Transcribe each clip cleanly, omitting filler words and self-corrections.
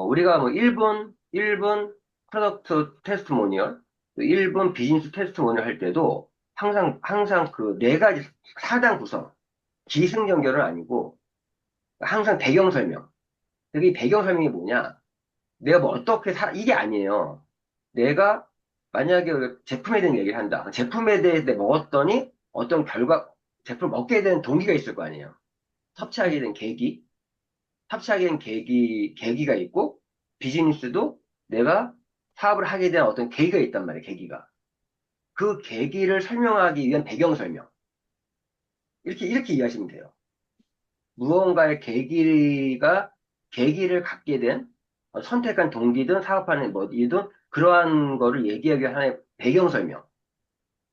우리가 뭐 1분 프로덕트 테스트모니얼, 1분 비즈니스 테스트모니얼 할 때도 항상 그 네 가지 4단 구성, 기승전결은 아니고 항상 배경 설명. 그게 배경 설명이 뭐냐? 내가 뭐 어떻게 이게 아니에요. 내가 만약에 제품에 대한 얘기를 한다. 제품에 대해서 내가 먹었더니 어떤 제품을 먹게 된 동기가 있을 거 아니에요. 섭취하게 된 섭취하게 된 계기가 있고, 비즈니스도 내가 사업을 하게 된 어떤 계기가 있단 말이에요, 계기가. 그 계기를 설명하기 위한 배경 설명. 이렇게 이해하시면 돼요. 무언가의 계기를 갖게 된 선택한 동기든 사업하는 뭐이든 그러한 거를 얘기하기 위한 하나의 배경 설명.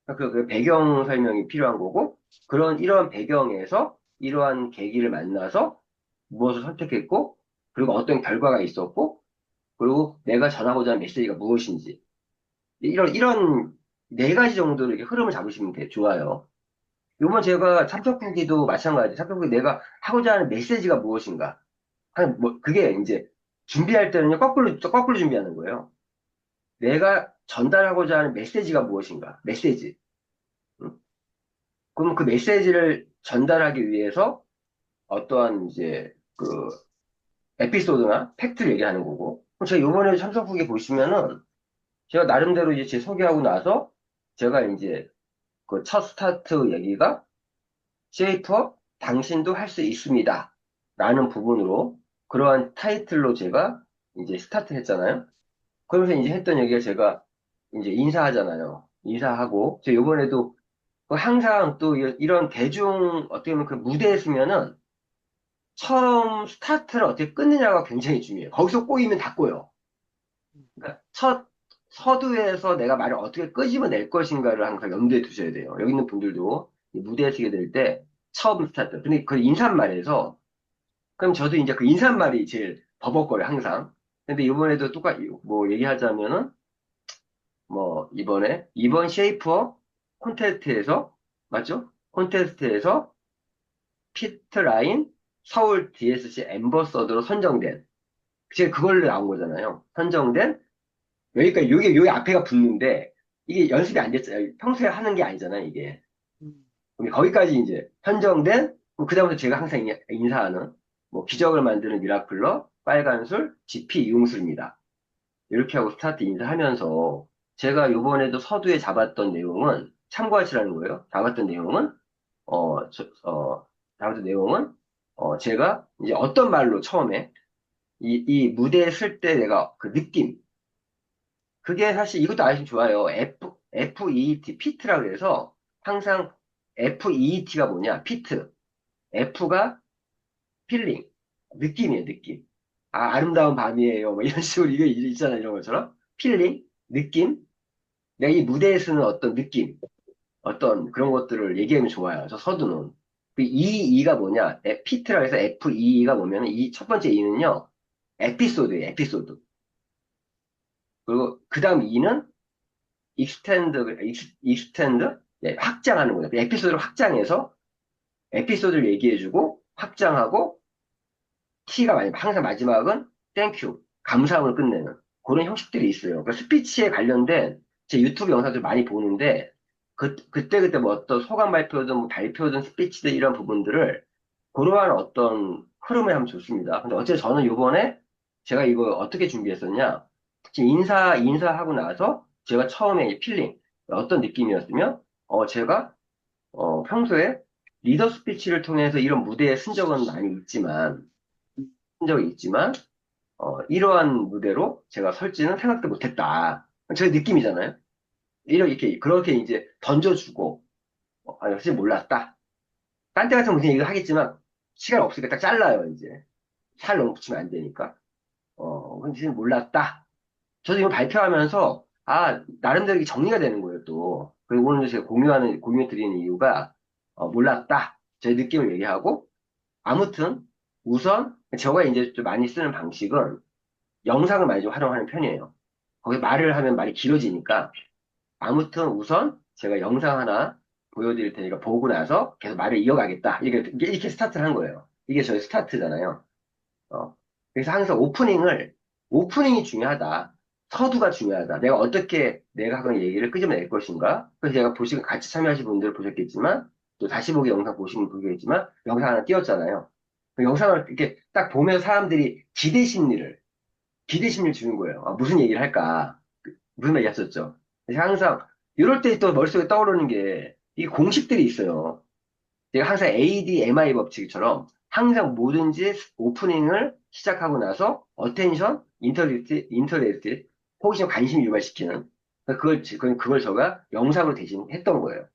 그 배경 설명이 필요한 거고, 이러한 배경에서 이러한 계기를 만나서 무엇을 선택했고, 그리고 어떤 결과가 있었고, 그리고 내가 전하고자 하는 메시지가 무엇인지. 이런 네 가지 정도로 이렇게 흐름을 잡으시면 좋아요. 요번 제가 참석후기도 마찬가지. 참석후기 내가 하고자 하는 메시지가 무엇인가. 그게 이제 준비할 때는요, 거꾸로 준비하는 거예요. 내가 전달하고자 하는 메시지가 무엇인가. 메시지. 응? 그럼 그 메시지를 전달하기 위해서 어떠한 이제 그 에피소드나 팩트를 얘기하는 거고. 그럼 제가 요번에 참석후기 보시면은 제가 나름대로 이제 제 소개하고 나서 제가 이제 그 첫 스타트 얘기가 쉐이퍼 당신도 할 수 있습니다. 라는 부분으로 그러한 타이틀로 제가 이제 스타트 했잖아요. 그러면서 이제 했던 얘기가 제가 이제 인사하잖아요. 인사하고 제가 요번에도 그 항상 또 이런 대중 어떻게 보면 그 무대에 서면은 처음 스타트를 어떻게 끊느냐가 굉장히 중요해요. 거기서 꼬이면 다 꼬여. 그러니까 첫 서두에서 내가 말을 어떻게 끄집어낼 것인가를 항상 염두에 두셔야 돼요. 여기 있는 분들도 이 무대에 서게 될 때 처음 스타트. 근데 그 인사말에서 그럼 저도 이제 그 인사말이 제일 버벅거려요, 항상. 근데 이번에도 똑같이 뭐 얘기하자면은 뭐 이번 쉐이프어 콘테스트에서 맞죠? 콘테스트에서 피트라인 서울 DSC 앰버서더로 선정된 제가 그걸로 나온 거잖아요. 선정된 여기까지 요게 앞에가 붙는데 이게 연습이 안 됐어요. 평소에 하는 게 아니잖아요, 이게. 근데 거기까지 이제 선정된 그다음부터 제가 항상 인사하는 뭐 기적을 만드는 미라클러 빨간술 GP 이용술입니다. 이렇게 하고 스타트 인사하면서 제가 요번에도 서두에 잡았던 내용은 참고하시라는 거예요. 잡았던 내용은 어, 저, 어, 잡았던 내용은 제가 이제 어떤 말로 처음에 이 무대에 쓸 때 내가 그 느낌 그게 사실 이것도 아시면 좋아요. FEET, 피트라 그래서 항상 FEET가 뭐냐? 피트. F가 필링. 느낌이에요, 느낌. 아, 아름다운 밤이에요. 뭐 이런 식으로 이거 있잖아, 이런 것처럼. 필링, 느낌. 내가 이 무대에 쓰는 어떤 느낌, 어떤 그런 것들을 얘기하면 좋아요. 저 서두는. 그 E가 뭐냐? 피트라 해서 FEE가 뭐냐면 이 첫 번째 E는요, 에피소드예요, 에피소드. 그리고 그 다음 E는 익스텐드? 네, 확장하는 거예요. 그 에피소드를 확장해서 에피소드를 얘기해주고 확장하고 T가 항상 마지막은 땡큐, 감사함을 끝내는 그런 형식들이 있어요. 그 스피치에 관련된 제 유튜브 영상들 많이 보는데 그때 뭐 어떤 소감 발표든 뭐 발표든 스피치든 이런 부분들을 그러한 어떤 흐름을 하면 좋습니다. 근데 어째 저는 요번에 제가 이거 어떻게 준비했었냐? 지금 인사하고 나서 제가 처음에 이 필링, 어떤 느낌이었으면, 제가, 평소에 리더 스피치를 통해서 이런 무대에 쓴 적은 많이 있지만, 쓴 적이 있지만, 이러한 무대로 제가 설지는 생각도 못했다. 제 느낌이잖아요. 그렇게 이제 던져주고, 사실 몰랐다. 딴 때 같으면 무슨 얘기를 하겠지만, 시간 없으니까 딱 잘라요, 이제. 살 너무 붙이면 안 되니까. 근데 사실 몰랐다. 저도 이거 발표하면서, 나름대로 이게 정리가 되는 거예요, 또. 그리고 오늘 제가 공유 드리는 이유가, 몰랐다. 제 느낌을 얘기하고, 아무튼, 우선, 제가 이제 좀 많이 쓰는 방식은 영상을 많이 좀 활용하는 편이에요. 거기 말을 하면 말이 길어지니까, 아무튼 우선 제가 영상 하나 보여드릴 테니까 보고 나서 계속 말을 이어가겠다. 이렇게 스타트를 한 거예요. 이게 저희 스타트잖아요. 어. 그래서 항상 오프닝을 오프닝이 중요하다. 서두가 중요하다. 내가 어떻게 내가 하는 얘기를 끄집어낼 것인가. 그래서 제가 보시고 같이 참여하신 분들 보셨겠지만, 또 다시 보기 영상 보시면 보겠지만, 영상 하나 띄웠잖아요. 그 영상을 이렇게 딱 보면 사람들이 기대 심리를 주는 거예요. 아, 무슨 얘기를 할까? 무슨 말 했었죠. 그래서 항상, 이럴 때 또 머릿속에 떠오르는 게, 이 공식들이 있어요. 제가 항상 ADMI 법칙처럼 항상 뭐든지 오프닝을 시작하고 나서 어텐션, 인터레스트, 호기심, 관심 유발시키는 그걸 제가 영상으로 대신 했던 거예요.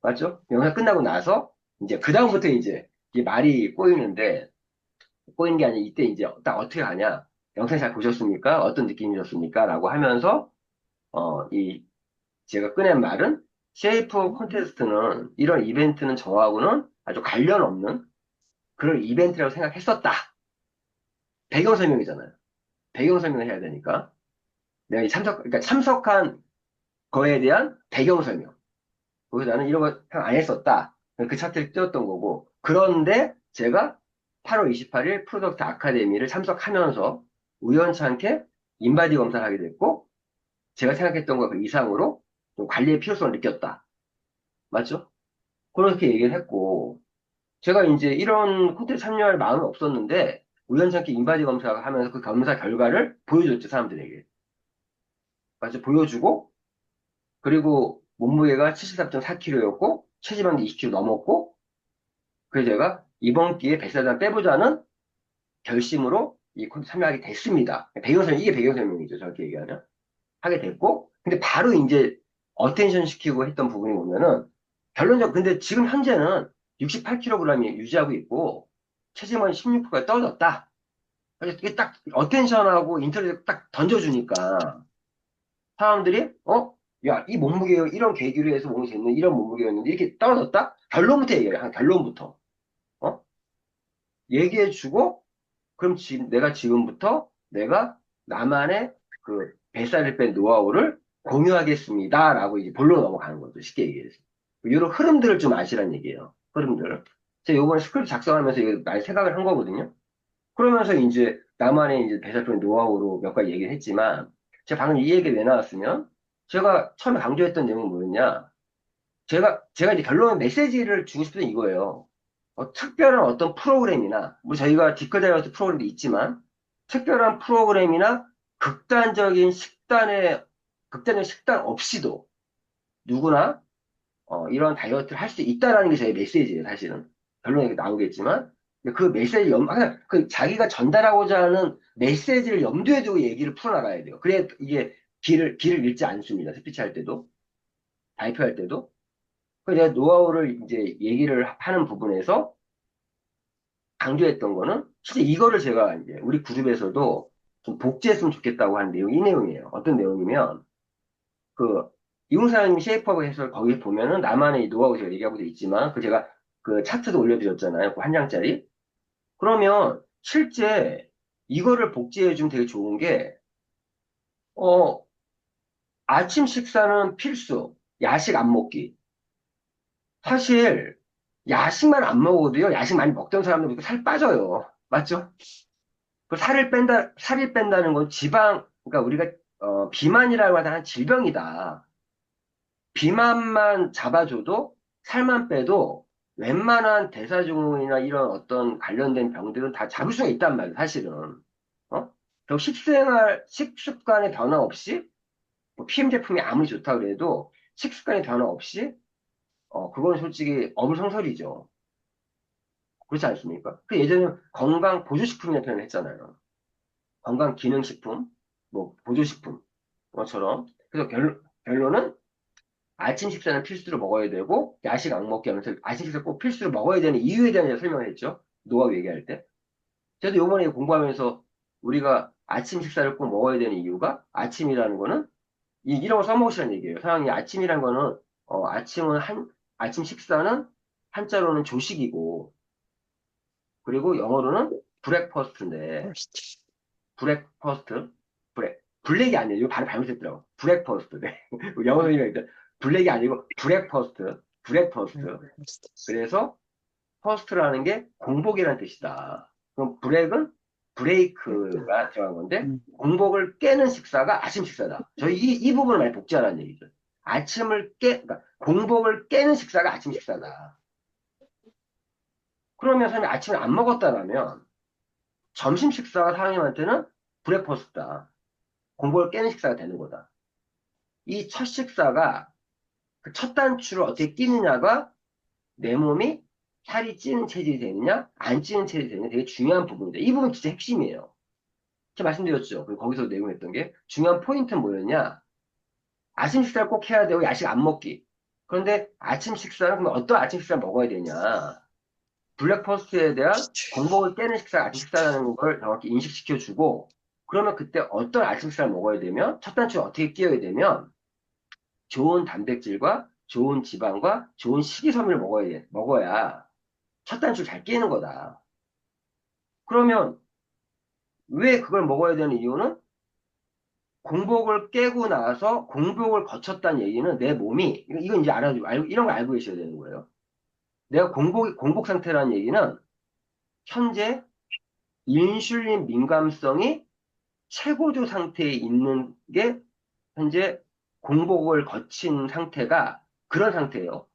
맞죠? 영상 끝나고 나서 이제 그 다음부터 이제 말이 꼬이는 게 아니라 이때 이제 딱 어떻게 하냐? 영상 잘 보셨습니까? 어떤 느낌이셨습니까? 라고 하면서 이 제가 꺼낸 말은 셰이프 콘테스트는 이런 이벤트는 저하고는 아주 관련 없는 그런 이벤트라고 생각했었다. 배경 설명이잖아요. 배경 설명을 해야 되니까. 내가 그러니까 참석한 거에 대한 배경 설명. 그래서 나는 이런 거 생각 안 했었다. 그 차트를 띄웠던 거고. 그런데 제가 8월 28일 프로덕트 아카데미를 참석하면서 우연찮게 인바디 검사를 하게 됐고, 제가 생각했던 것 그 이상으로 좀 관리의 필요성을 느꼈다. 맞죠? 그렇게 얘기를 했고, 제가 이제 이런 콘텐츠 참여할 마음은 없었는데, 우연찮게 인바디 검사를 하면서 그 검사 결과를 보여줬죠, 사람들에게. 맞죠? 보여주고, 그리고 몸무게가 73.4kg였고, 체지방도 20kg 넘었고, 그래서 제가 이번 기회에 뱃살을 빼보자는 결심으로 이 콘텐츠 참여하게 됐습니다. 배경설명, 이게 배경설명이죠, 저렇게 얘기하면. 하게 됐고, 근데 바로 이제 어텐션 시키고 했던 부분이 보면은, 근데 지금 현재는 68kg이 유지하고 있고, 체지방이 16%까지 떨어졌다. 그래서 이게 딱 어텐션하고 인터넷에 딱 던져주니까, 사람들이, 야, 이 몸무게, 이런 계기로 해서 몸이 됐는 이런 몸무게였는데, 이렇게 떨어졌다? 결론부터 얘기해요. 한 결론부터. 어? 얘기해주고, 그럼 내가 지금부터 내가 나만의 그 뱃살을 뺀 노하우를 공유하겠습니다. 라고 이제 본론 넘어가는 거죠. 쉽게 얘기해서. 이런 흐름들을 좀 아시란 얘기예요. 흐름들. 제가 요번에 스크립트 작성하면서 이거 많이 생각을 한 거거든요. 그러면서 이제 나만의 이제 뱃살 뺀 노하우로 몇 가지 얘기를 했지만, 제가 방금 이 얘기 왜 나왔으면, 제가 처음에 강조했던 내용은 뭐였냐? 제가 이제 결론은 메시지를 주고 싶은 이거예요. 특별한 어떤 프로그램이나, 뭐 저희가 디커 다이어트 프로그램도 있지만, 특별한 프로그램이나 극단적 식단 없이도 누구나 이런 다이어트를 할 수 있다라는 게 저의 메시지예요, 사실은. 결론이 나오겠지만. 근데 그 메시지 그 자기가 전달하고자 하는 메시지를 염두에 두고 얘기를 풀어나가야 돼요. 그래야 이게 길을 잃지 않습니다. 스피치 할 때도, 발표할 때도. 그래서 내가 노하우를 이제 얘기를 하는 부분에서 강조했던 거는 진짜 이거를 제가 이제 우리 그룹에서도 좀 복제했으면 좋겠다고 하는 내용이 이 내용이에요. 어떤 내용이면 그 이웅사님 셰이프하고 해서 거기 보면은 나만의 이 노하우 제가 얘기하고 있지만 그 제가 그 차트도 올려드렸잖아요. 그 한 장짜리. 그러면 실제 이거를 복제해주면 되게 좋은 게 어, 아침 식사는 필수. 야식 안 먹기. 사실 야식만 안 먹어도요. 야식 많이 먹던 사람들 살 빠져요. 맞죠? 살이 뺀다는 건 그러니까 우리가, 비만이라고 하는 질병이다. 비만만 잡아줘도, 살만 빼도, 웬만한 대사증후군이나 이런 어떤 관련된 병들은 다 잡을 수가 있단 말이에요, 사실은. 또 식습관의 변화 없이, 뭐 PM 제품이 아무리 좋다 그래도, 식습관의 변화 없이, 그건 솔직히 어불성설이죠. 그렇지 않습니까? 그 예전에 건강 보조식품이라는 표현을 했잖아요. 건강기능식품, 뭐 보조식품 것처럼. 그래서 결론은 아침 식사는 필수로 먹어야 되고 야식 안 먹게 하면서 아침 식사 꼭 필수로 먹어야 되는 이유에 대한 설명을 했죠. 노하우 얘기할 때. 저도 요번에 공부하면서 우리가 아침 식사를 꼭 먹어야 되는 이유가 아침이라는 거는 이런 거 써먹으시라는 얘기예요. 사장님 아침이라는 거는 아침 식사는 한자로는 조식이고 그리고 영어로는 브렉퍼스트인데 브렉퍼스트? 블랙이 아니에요. 이거 발음 잘못했더라고. 브렉퍼스트. 네. 영어 선생님이 일단 블랙이 아니고 브렉퍼스트. 브렉퍼스트. 그래서 퍼스트라는 게 공복이라는 뜻이다. 그럼 브렉은 브레이크가 들어간 건데, 음. 공복을 깨는 식사가 아침 식사다. 저희 이 부분을 많이 복제하라는 얘기죠. 그러니까 공복을 깨는 식사가 아침 식사다. 그러면 사람이 아침을 안 먹었다라면, 점심 식사가 사장님한테는 브레퍼스트다. 공복을 깨는 식사가 되는 거다. 이 첫 식사가 그 첫 단추를 어떻게 끼느냐가 내 몸이 살이 찌는 체질이 되느냐, 안 찌는 체질이 되느냐 되게 중요한 부분입니다. 이 부분 진짜 핵심이에요. 제가 말씀드렸죠. 그리고 거기서 내용했던 게 중요한 포인트는 뭐였냐? 아침 식사를 꼭 해야 되고 야식 안 먹기. 그런데 아침 식사는 그럼 어떤 아침 식사를 먹어야 되냐? 블랙퍼스트에 대한 공복을 깨는 식사가 아침 식사라는 걸 정확히 인식시켜주고 그러면 그때 어떤 아침 식사를 먹어야 되면 첫 단추를 어떻게 끼워야 되면 좋은 단백질과 좋은 지방과 좋은 식이섬유를 먹어야 첫 단추를 잘 끼는 거다. 그러면 왜 그걸 먹어야 되는 이유는 공복을 깨고 나서 공복을 거쳤다는 얘기는 내 몸이 이건 이제 이런 걸 알고 계셔야 되는 거예요. 내가 공복 상태라는 얘기는 현재 인슐린 민감성이 최고조 상태에 있는 게 현재 공복을 거친 상태가 그런 상태예요.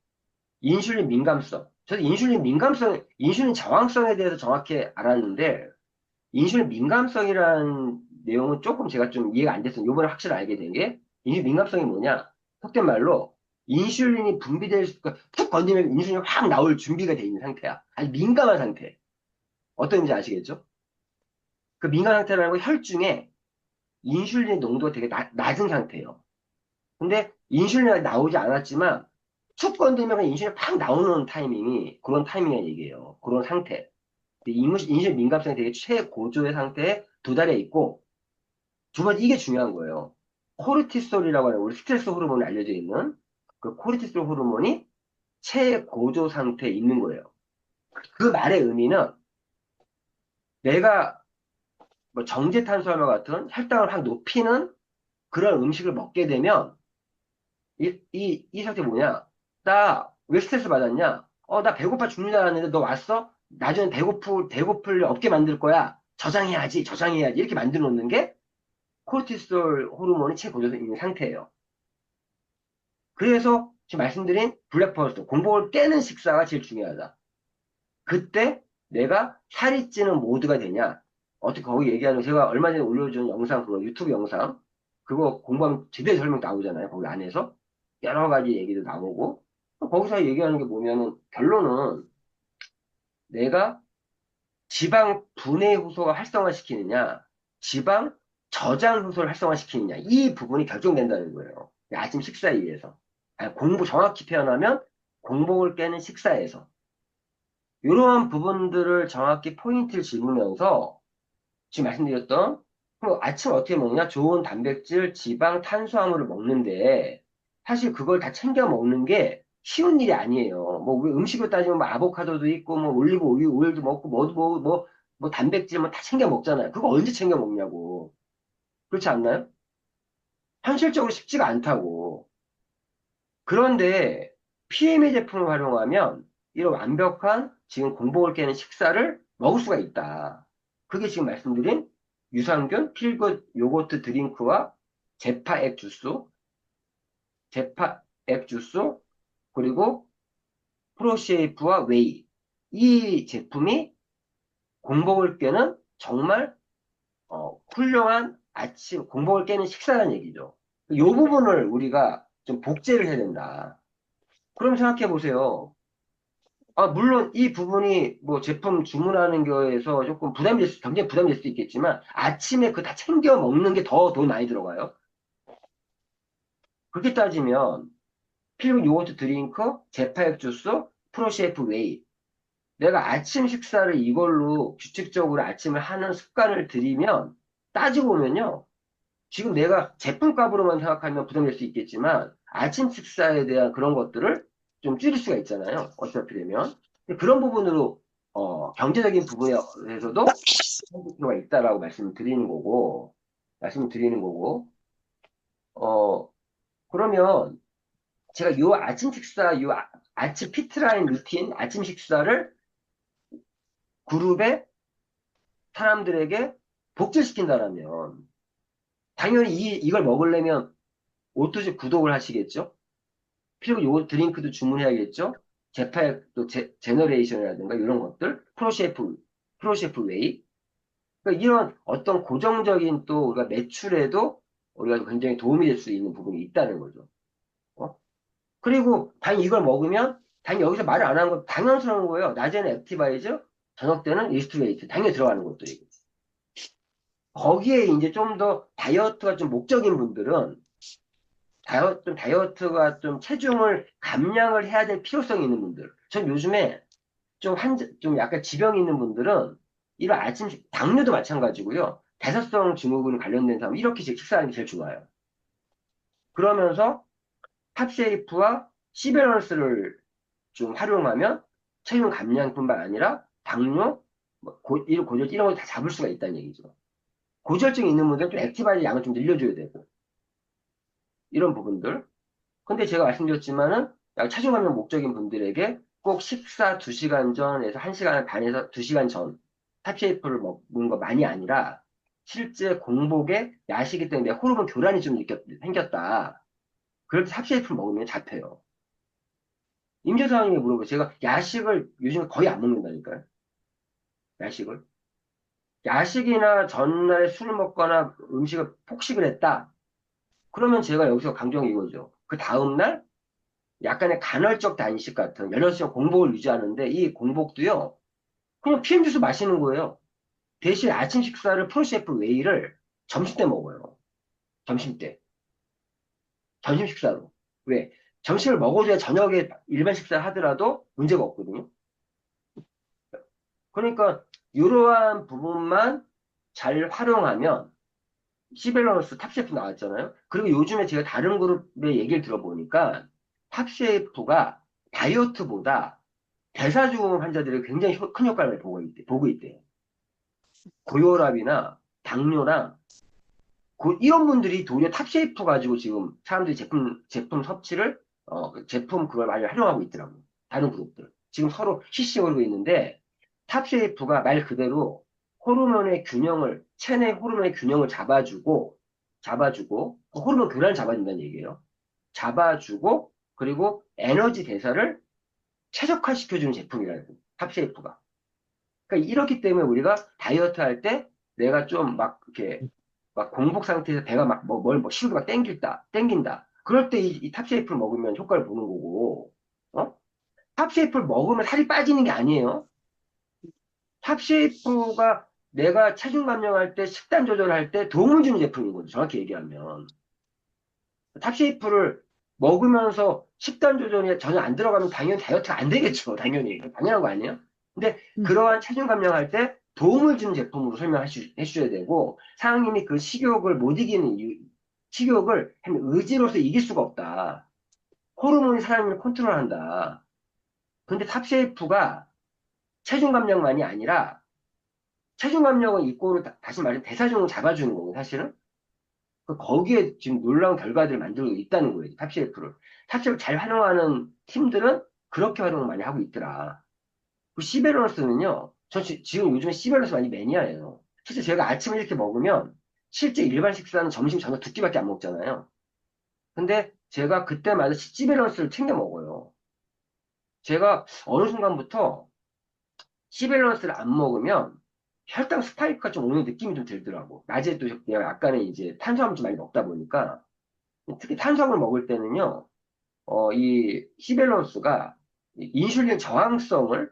인슐린 민감성. 저도 인슐린 저항성에 대해서 정확히 알았는데 인슐린 민감성이라는 내용은 조금 제가 좀 이해가 안 됐어요. 요번에 확실히 알게 된 게, 인슐린 민감성이 뭐냐? 속된 말로, 인슐린이 그러니까 툭 건드리면 인슐린이 확 나올 준비가 돼 있는 상태야. 아주 민감한 상태. 어떤 의미인지 아시겠죠? 그 민감 상태라는 건 혈중에 인슐린 농도가 되게 낮은 상태예요. 근데 인슐린이 나오지 않았지만, 툭 건드리면 그냥 인슐린이 팍 나오는 타이밍이 그런 타이밍이라는 얘기예요. 그런 상태. 인슐린 민감성이 되게 최고조의 상태에 도달해 있고, 두 번째, 이게 중요한 거예요. 코르티솔이라고 하는 우리 스트레스 호르몬이 알려져 있는 그 코르티솔 호르몬이 최고조 상태에 있는 거예요. 그 말의 의미는 내가 뭐 정제탄수화물 같은 혈당을 확 높이는 그런 음식을 먹게 되면 이 상태 뭐냐? 나 왜 스트레스 받았냐? 나 배고파 죽는 줄 알았는데 너 왔어? 나중에 배고플 일 없게 만들 거야. 저장해야지. 이렇게 만들어 놓는 게 코르티솔 호르몬이 최고조에 있는 상태예요. 그래서 지금 말씀드린 블랙퍼스트, 공복을 깨는 식사가 제일 중요하다. 그때 내가 살이 찌는 모드가 되냐? 어떻게 거기 얘기하는 제가 얼마 전에 올려준 영상, 그거 유튜브 영상, 그거 공부하면 제대로 설명 나오잖아요. 거기 안에서. 여러 가지 얘기도 나오고. 거기서 얘기하는 게 뭐냐면, 결론은 내가 지방 분해 효소가 활성화시키느냐, 지방 저장 효소를 활성화시키느냐, 이 부분이 결정된다는 거예요. 아침 식사에 의해서. 정확히 표현하면 공복을 깨는 식사에서. 이러한 부분들을 정확히 포인트를 집으면서 지금 말씀드렸던 그럼 아침 어떻게 먹냐? 좋은 단백질, 지방, 탄수화물을 먹는데 사실 그걸 다 챙겨 먹는 게 쉬운 일이 아니에요. 뭐 우리 음식으로 따지면 뭐 아보카도도 있고 뭐 올리브 오일도 먹고 뭐 단백질 뭐 다 챙겨 먹잖아요. 그거 언제 챙겨 먹냐고. 그렇지 않나요? 현실적으로 쉽지가 않다고. 그런데 PMA 제품을 활용하면 이런 완벽한 지금 공복을 깨는 식사를 먹을 수가 있다. 그게 지금 말씀드린 유산균, 필굿 요거트 드링크와 제파 앱 주스, 그리고 프로쉐이프와 웨이. 이 제품이 공복을 깨는 정말 훌륭한 아침, 공복을 깨는 식사라는 얘기죠. 이 부분을 우리가 좀 복제를 해야 된다. 그럼 생각해 보세요. 물론 이 부분이 뭐 제품 주문하는 거에서 조금 굉장히 부담이 될 수도 있겠지만 아침에 그 다 챙겨 먹는 게 더 돈 많이 들어가요. 그렇게 따지면 필름 요거트 드링크, 제파액 주스, 프로셰프 웨이. 내가 아침 식사를 이걸로 규칙적으로 아침을 하는 습관을 들이면 따지고 보면요. 지금 내가 제품값으로만 생각하면 부담될 수 있겠지만 아침 식사에 대한 그런 것들을 좀 줄일 수가 있잖아요. 어차피 되면. 그런 부분으로 경제적인 부분에서도 할 필요가 있다라고 말씀을 드리는 거고 어, 그러면 제가 아침 피트라인 루틴 아침 식사를 그룹에 사람들에게 복제시킨다라면 당연히 이걸 먹으려면 오토지 구독을 하시겠죠? 그리고 요 드링크도 주문해야겠죠? 제파의 또 제너레이션이라든가 이런 것들, 프로셰프 웨이. 그러니까 이런 어떤 고정적인 또 우리가 매출에도 우리가 굉장히 도움이 될 수 있는 부분이 있다는 거죠. 어? 그리고 당연히 이걸 먹으면 당연히 여기서 말을 안 하는 건 당연스러운 거예요. 낮에는 액티바이저, 저녁 때는 리스트레이트. 당연히 들어가는 것들이고. 거기에 이제 좀 더 다이어트가 좀 목적인 분들은 다이어트가 좀 체중을 감량을 해야 될 필요성이 있는 분들. 전 요즘에 좀 약간 지병이 있는 분들은 이런 당뇨도 마찬가지고요. 대사성 증후군 관련된 사람 이렇게 식사하는 게 제일 좋아요. 그러면서 탑쉐이프와 시밸런스를 좀 활용하면 체중 감량뿐만 아니라 당뇨, 이런 고지혈증 이런 걸 다 잡을 수가 있다는 얘기죠. 고지혈증이 있는 분들은 좀 액티바이드 양을 좀 늘려줘야 되고 이런 부분들. 근데 제가 말씀드렸지만은 약 체중 감량 목적인 분들에게 꼭 식사 2시간 전에서 1시간 반에서 2시간 전 탑쉐이프를 먹는 것만이 아니라 실제 공복에 야식이기 때문에 호르몬 교란이 좀 생겼다. 그럴 때 탑쉐이프를 먹으면 잡혀요. 임재사님이 물어보고 제가 야식을 요즘 거의 안 먹는다니까요. 야식을. 야식이나 전날에 술을 먹거나 음식을 폭식을 했다. 그러면 제가 여기서 강조한 게 이거죠. 그 다음날 약간의 간헐적 단식 같은 16시간 공복을 유지하는데 이 공복도요. 그냥 PM 주스 마시는 거예요. 대신 아침 식사를 프로셰프 웨이를 점심 때 먹어요. 점심 때. 점심 식사로. 왜? 점심을 먹어줘야 저녁에 일반 식사를 하더라도 문제가 없거든요. 그러니까 이러한 부분만 잘 활용하면 시밸런스 탑셰프 나왔잖아요. 그리고 요즘에 제가 다른 그룹의 얘기를 들어보니까 탑셰프가 다이어트보다 대사증후군 환자들이 굉장히 큰 효과를 보고 있대요. 고혈압이나 당뇨랑 이런 분들이 도리어 탑쉐이프 가지고 지금 사람들이 제품 섭취를 그 제품 그걸 많이 활용하고 있더라고요. 다른 그룹들. 지금 서로 CC 거리고 있는데 탑쉐이프가 말 그대로 체내 호르몬의 균형을 잡아주고 그 호르몬 교란을 잡아준다는 얘기예요. 잡아주고 그리고 에너지 대사를 최적화시켜주는 제품이라는 거예요. 탑쉐이프가. 그러니까 이렇기 때문에 우리가 다이어트 할 때 내가 좀 막 이렇게 막 공복 상태에서 배가 막 식욕이 막 땡긴다. 그럴 때 이 탑쉐이프를 먹으면 효과를 보는 거고, 어? 탑쉐이프를 먹으면 살이 빠지는 게 아니에요. 탑쉐이프가 내가 체중 감량할 때 식단 조절할 때 도움을 주는 제품인 거죠. 정확히 얘기하면. 탑쉐이프를 먹으면서 식단 조절이 전혀 안 들어가면 당연히 다이어트가 안 되겠죠. 당연히. 당연한 거 아니에요? 근데 음. 그러한 체중 감량할 때 도움을 주는 제품으로 해주셔야 되고, 사장님이 그 식욕을 의지로서 이길 수가 없다. 호르몬이 사장님을 컨트롤한다. 근데 탑쉐이프가 체중 감량만이 아니라, 체중 감량은 이꼬르 다시 말해 대사증을 잡아주는 거고, 사실은. 거기에 지금 놀라운 결과들을 만들고 있다는 거예요. 탑셰프를. 탑셰프를 잘 활용하는 팀들은 그렇게 활용을 많이 하고 있더라. 그 시베런스는요. 지금 요즘에 시베런스 많이 매니아예요. 실제 제가 아침에 이렇게 먹으면 실제 일반 식사는 점심 저녁 2끼밖에 안 먹잖아요. 근데 제가 그때마다 시베런스를 챙겨 먹어요. 제가 어느 순간부터 시밸런스를 안 먹으면 혈당 스파이크가 좀 오는 느낌이 좀 들더라고. 낮에 또 내가 약간의 이제 탄수화물 좀 많이 먹다 보니까 특히 탄수화물 먹을 때는요, 이 시밸런스가 인슐린 저항성을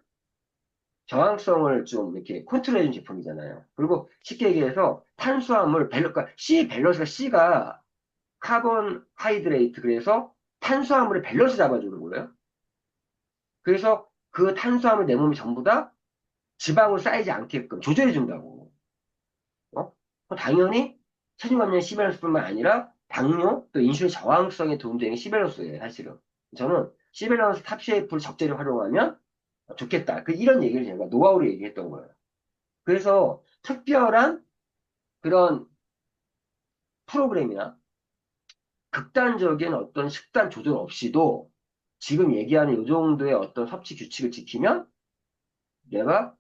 좀 이렇게 컨트롤해준 제품이잖아요. 그리고 쉽게 얘기해서 그러니까 C가 카본하이드레이트, 그래서 탄수화물의 밸런스 잡아주는 거예요. 그래서 그 탄수화물 내 몸이 전부 다 지방으로 쌓이지 않게끔 조절해준다고. 어? 당연히 체중 감량 시밸런스뿐만 아니라 당뇨 또 인슐린 저항성에 도움되는 시밸런스예요, 사실은. 저는 시밸런스 탑쉐이프를 적절히 활용하면 좋겠다. 이런 얘기를 제가 노하우로 얘기했던 거예요. 그래서 특별한 그런 프로그램이나 극단적인 어떤 식단 조절 없이도 지금 얘기하는 이 정도의 어떤 섭취 규칙을 지키면 내가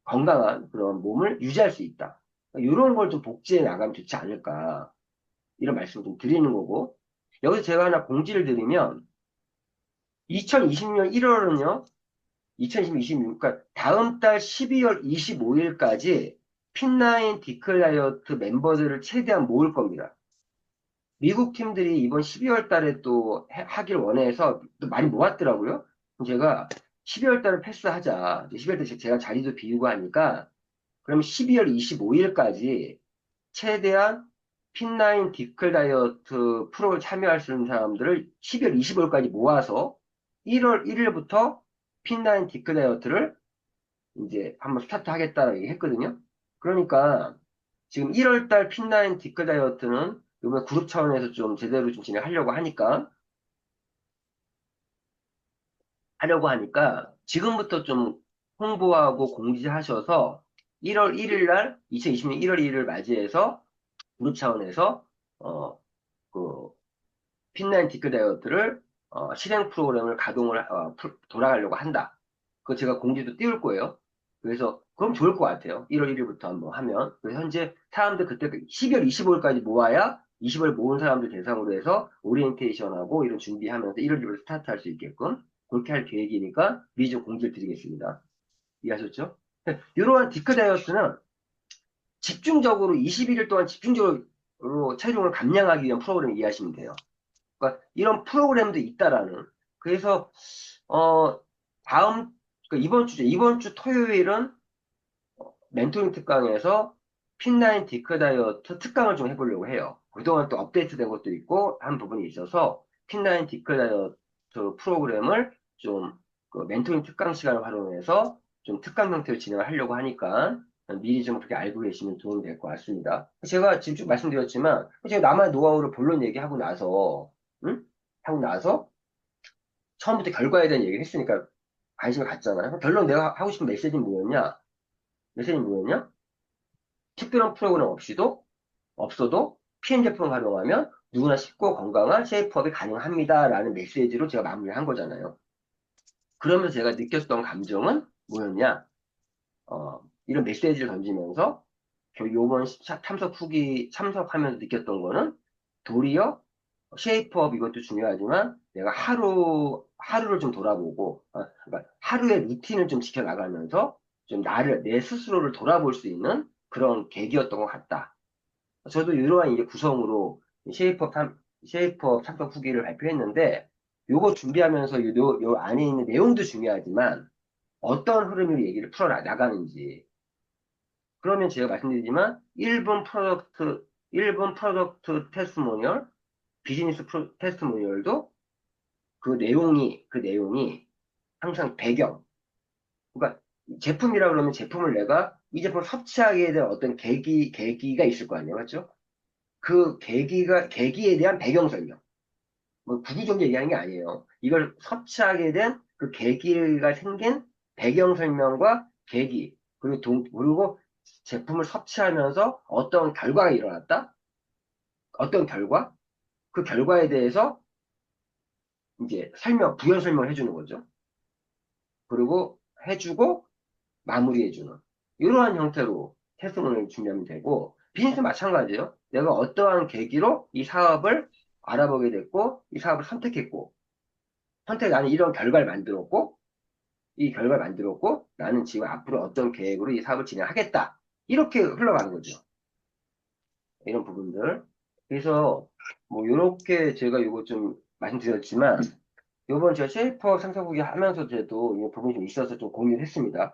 건강한 그런 몸을 유지할 수 있다. 이런 걸 좀 복제해 나가면 좋지 않을까. 이런 말씀을 좀 드리는 거고. 여기서 제가 하나 공지를 드리면, 2020년 1월은요, 2026, 그러니까 다음 달 12월 25일까지 핀라인 디클라이어트 멤버들을 최대한 모을 겁니다. 미국 팀들이 이번 12월 달에 또 하길 원해서 또 많이 모았더라고요. 그럼 제가 12월 달에 패스하자. 12월 때 제가 자리도 비우고 하니까, 그럼 12월 25일까지 최대한 핀라인 디클 다이어트 프로에 참여할 수 있는 사람들을 12월 25일까지 모아서 1월 1일부터 핀라인 디클 다이어트를 이제 한번 스타트 하겠다고 얘기했거든요. 그러니까 지금 1월 달 핀라인 디클 다이어트는 이번 그룹 차원에서 좀 제대로 좀 하려고 하니까 지금부터 좀 홍보하고 공지하셔서 1월 1일 날 2020년 1월 1일을 맞이해서 그룹 차원에서 어, 그 핀라인 디크 다이어트를 실행 프로그램을 돌아가려고 한다. 그거 제가 공지도 띄울 거예요. 그래서 그럼 좋을 것 같아요. 1월 1일부터 한번 하면. 그래서 현재 사람들 그때 12월 25일까지 모아야 20월 모은 사람들 대상으로 해서 오리엔테이션하고 이런 준비하면서 1월 1일부터 스타트할 수 있게끔 그렇게 할 계획이니까 미리 좀 공지를 드리겠습니다. 이해하셨죠? 이러한 디크 다이어트는 집중적으로 21일 동안 집중적으로 체중을 감량하기 위한 프로그램을 이해하시면 돼요. 그러니까 이런 프로그램도 있다라는. 그래서 어 다음 이번 주 토요일은 멘토링 특강에서 핀라인 디크 다이어트 특강을 좀 해보려고 해요. 그동안 또 업데이트된 것도 있고 한 부분이 있어서 핀라인 디크 다이어트 프로그램을 좀그 멘토링 특강 시간을 활용해서 좀 특강 형태로 진행을 하려고 하니까 미리 좀 그렇게 알고 계시면 도움이 될 것 같습니다. 제가 지금 쭉 말씀드렸지만 제가 나만의 노하우를 본론 얘기하고 나서 응? 하고 나서 처음부터 결과에 대한 얘기를 했으니까 관심을 갖잖아요. 그럼 결론 내가 하고 싶은 메시지는 뭐였냐? 메시지는 뭐였냐? 특별한 프로그램 없어도 PM 제품을 활용하면 누구나 쉽고 건강한 쉐이프업이 가능합니다. 라는 메시지로 제가 마무리를 한 거잖아요. 그러면서 제가 느꼈던 감정은 뭐였냐? 이런 메시지를 던지면서 요번 탐석 후기 참석하면서 느꼈던 거는 도리어 쉐이프업 이것도 중요하지만 내가 하루를 좀 돌아보고 그러니까 하루의 루틴을 좀 지켜나가면서 좀 내 스스로를 돌아볼 수 있는 그런 계기였던 것 같다. 저도 이러한 이제 구성으로 쉐이프업 참석 후기를 발표했는데 요거 준비하면서 요 안에 있는 내용도 중요하지만 어떤 흐름으로 얘기를 풀어 나가는지 그러면 제가 말씀드리지만 1분 프로덕트 테스트모니얼, 비즈니스 테스트모니얼도 그 내용이 항상 그러니까 제품이라 그러면 제품을 내가 이 제품을 섭취하게 된 어떤 계기가 있을 거 아니에요. 맞죠? 그 계기에 대한 배경 설명. 뭐 구구절 얘기하는 게 아니에요. 이걸 섭취하게 된 그 계기가 생긴 배경 설명과 계기, 그리고 제품을 섭취하면서 어떤 결과가 일어났다? 어떤 결과? 그 결과에 대해서 이제 부연 설명을 해주는 거죠. 그리고 해주고 마무리해주는. 이러한 형태로 테스트문을 준비하면 되고, 비즈니스 마찬가지예요. 내가 어떠한 계기로 이 사업을 알아보게 됐고, 이 사업을 선택했고, 나는 이런 결과를 만들었고, 나는 지금 앞으로 어떤 계획으로 이 사업을 진행하겠다. 이렇게 흘러가는 거죠. 이런 부분들. 그래서 뭐 이렇게 제가 이거 좀 말씀드렸지만 이번 제가 쉐이퍼 상사국이 하면서 저도 이 부분이 좀 있어서 좀 공유를 했습니다.